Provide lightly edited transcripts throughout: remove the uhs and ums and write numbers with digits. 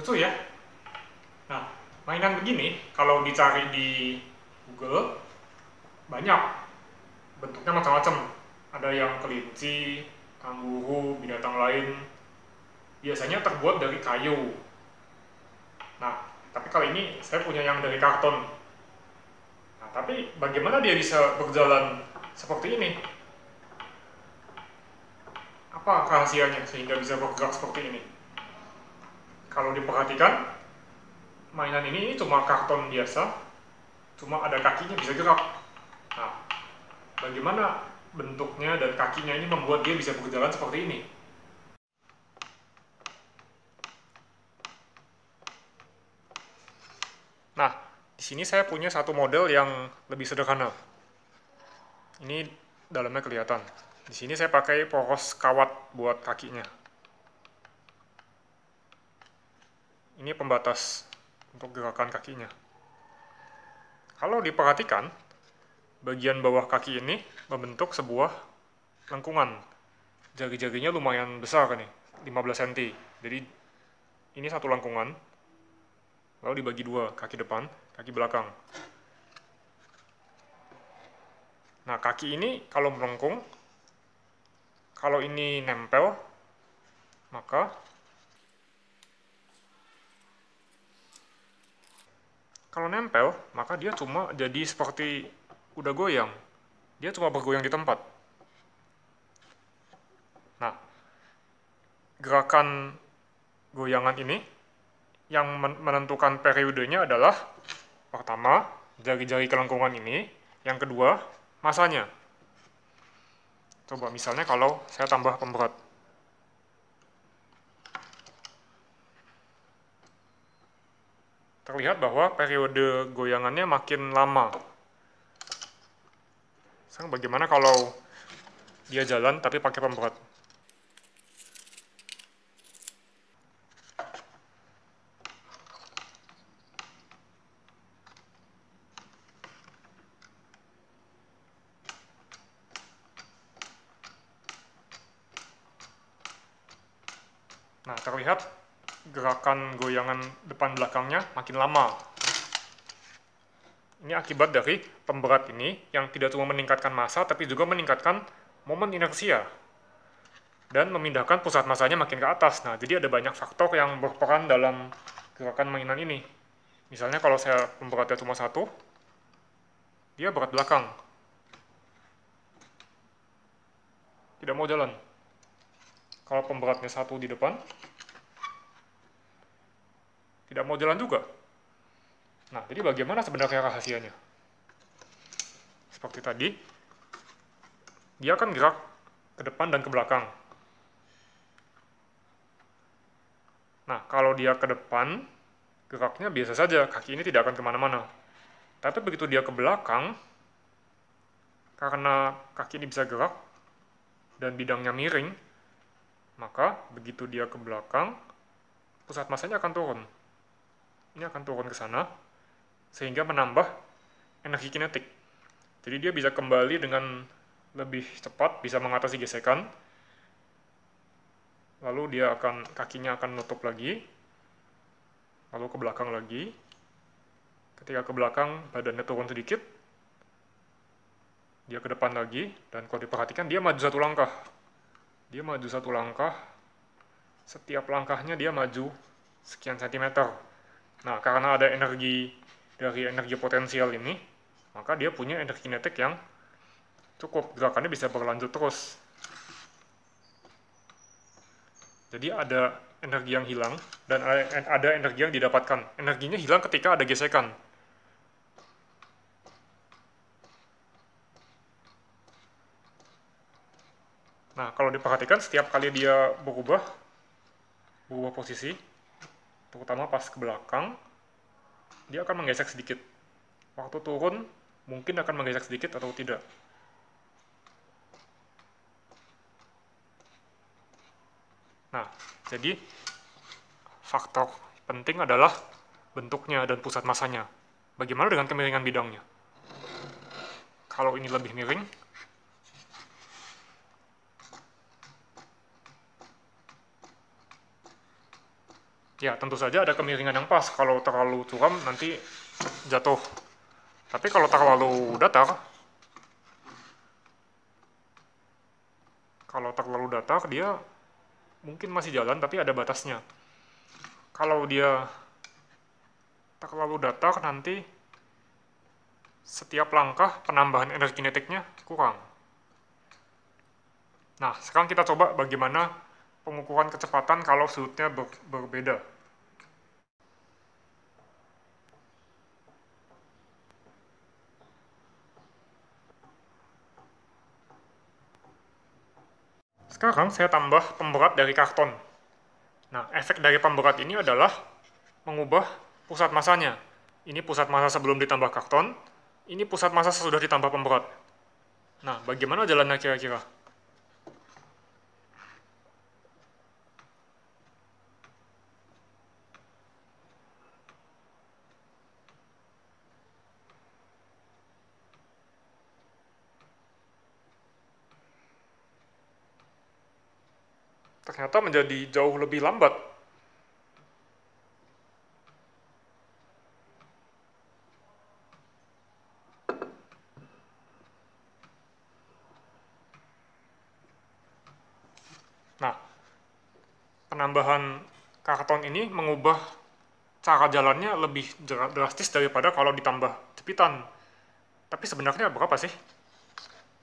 Lucu ya. Nah, mainan begini kalau dicari di Google banyak, bentuknya macam-macam. Ada yang kelinci, kanguru, binatang lain. Biasanya terbuat dari kayu. Nah, tapi kali ini saya punya yang dari karton. Nah, tapi bagaimana dia bisa berjalan seperti ini? Apa rahasianya sehingga bisa bergerak seperti ini? Kalau diperhatikan, mainan ini cuma karton biasa, cuma ada kakinya bisa gerak. Nah, bagaimana bentuknya dan kakinya ini membuat dia bisa berjalan seperti ini? Nah, di sini saya punya satu model yang lebih sederhana. Ini dalamnya kelihatan. Di sini saya pakai poros kawat buat kakinya. Ini pembatas untuk gerakan kakinya. Kalau diperhatikan, bagian bawah kaki ini membentuk sebuah lengkungan. Jari-jarinya lumayan besar nih, 15 cm. Jadi ini satu lengkungan, lalu dibagi dua, kaki depan, kaki belakang. Nah, kaki ini kalau melengkung, kalau ini nempel, maka dia cuma jadi seperti udah goyang. Dia cuma bergoyang di tempat. Nah, gerakan goyangan ini yang menentukan periodenya adalah pertama, jari-jari kelengkungan ini, yang kedua, masanya. Coba misalnya kalau saya tambah pemberat. Terlihat bahwa periode goyangannya makin lama. Sekarang bagaimana kalau dia jalan tapi pakai pemberat? Nah, terlihat gerakan goyangan depan belakangnya makin lama. Ini akibat dari pemberat ini yang tidak cuma meningkatkan massa, tapi juga meningkatkan momen inersia dan memindahkan pusat massanya makin ke atas. Nah, jadi ada banyak faktor yang berperan dalam gerakan mainan ini. Misalnya kalau saya pemberatnya cuma satu, dia berat belakang. Tidak mau jalan. Kalau pemberatnya satu di depan, tidak mau jalan juga. Nah, jadi bagaimana sebenarnya rahasianya? Seperti tadi, dia akan gerak ke depan dan ke belakang. Nah, kalau dia ke depan, geraknya biasa saja, kaki ini tidak akan kemana-mana. Tapi begitu dia ke belakang, karena kaki ini bisa gerak, dan bidangnya miring, maka begitu dia ke belakang, pusat massanya akan turun. Ini akan turun ke sana, sehingga menambah energi kinetik. Jadi dia bisa kembali dengan lebih cepat, bisa mengatasi gesekan, lalu kakinya akan menutup lagi, lalu ke belakang lagi. Ketika ke belakang, badannya turun sedikit, dia ke depan lagi, dan kalau diperhatikan dia maju satu langkah. Dia maju satu langkah, setiap langkahnya dia maju sekian sentimeter. Nah, karena ada energi dari energi potensial ini, maka dia punya energi kinetik yang cukup, gerakannya bisa berlanjut terus. Jadi ada energi yang hilang dan ada energi yang didapatkan. Energinya hilang ketika ada gesekan. Nah, kalau diperhatikan setiap kali dia berubah posisi, terutama pas ke belakang, dia akan menggesek sedikit. Waktu turun, mungkin akan menggesek sedikit atau tidak. Nah, jadi faktor penting adalah bentuknya dan pusat massanya. Bagaimana dengan kemiringan bidangnya? Kalau ini lebih miring, Ya, tentu saja ada kemiringan yang pas. Kalau terlalu curam nanti jatuh. Tapi kalau terlalu datar dia mungkin masih jalan tapi ada batasnya. Kalau dia terlalu datar nanti setiap langkah penambahan energi kinetiknya kurang. Nah, sekarang kita coba bagaimana pengukuran kecepatan kalau sudutnya berbeda. Sekarang saya tambah pemberat dari karton. Nah, efek dari pemberat ini adalah mengubah pusat masanya. Ini pusat massa sebelum ditambah karton, ini pusat massa sesudah ditambah pemberat. Nah, bagaimana jalannya kira-kira? Ternyata menjadi jauh lebih lambat. Nah, penambahan karton ini mengubah cara jalannya lebih drastis daripada kalau ditambah jepitan. Tapi sebenarnya berapa sih?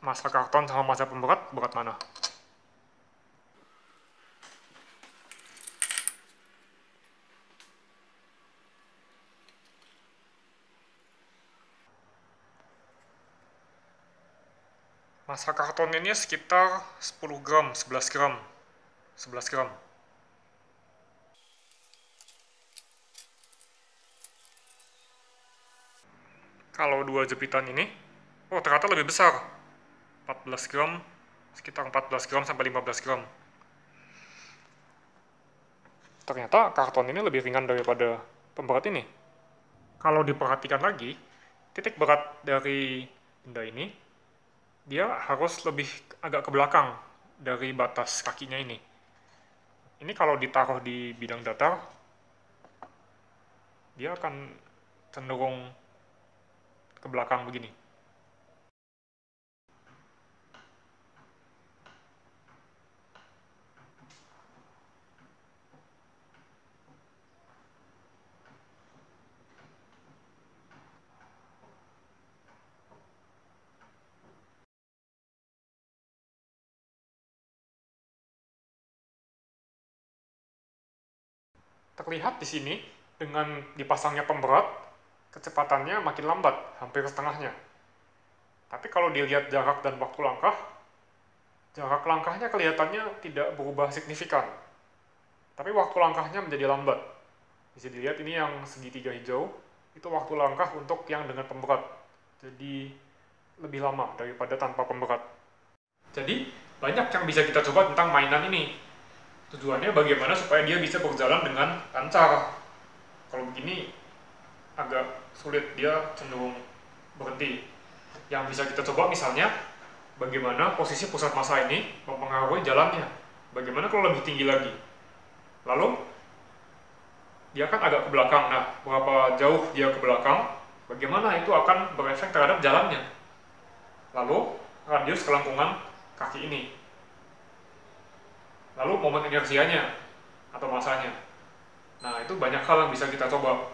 Massa karton sama massa pemberat, berat mana? Massa karton ini sekitar 10 gram, 11 gram. 11 gram. Kalau dua jepitan ini, oh ternyata lebih besar. 14 gram, sekitar 14 gram sampai 15 gram. Ternyata karton ini lebih ringan daripada pemberat ini. Kalau diperhatikan lagi, titik berat dari benda ini, dia harus lebih agak ke belakang dari batas kakinya ini. Ini kalau ditaruh di bidang datar, dia akan cenderung ke belakang begini. Terlihat di sini, dengan dipasangnya pemberat, kecepatannya makin lambat, hampir setengahnya. Tapi kalau dilihat jarak dan waktu langkah, jarak langkahnya kelihatannya tidak berubah signifikan. Tapi waktu langkahnya menjadi lambat. Bisa dilihat ini yang segitiga hijau, itu waktu langkah untuk yang dengan pemberat. Jadi lebih lama daripada tanpa pemberat. Jadi banyak yang bisa kita coba tentang mainan ini. Tujuannya bagaimana supaya dia bisa berjalan dengan lancar. Kalau begini agak sulit, dia cenderung berhenti. Yang bisa kita coba misalnya bagaimana posisi pusat massa ini mempengaruhi jalannya. Bagaimana kalau lebih tinggi lagi? Lalu dia kan agak ke belakang. Nah, berapa jauh dia ke belakang? Bagaimana itu akan berefek terhadap jalannya? Lalu radius kelengkungan kaki ini. Lalu momen inersianya atau massanya. Nah, itu banyak hal yang bisa kita coba.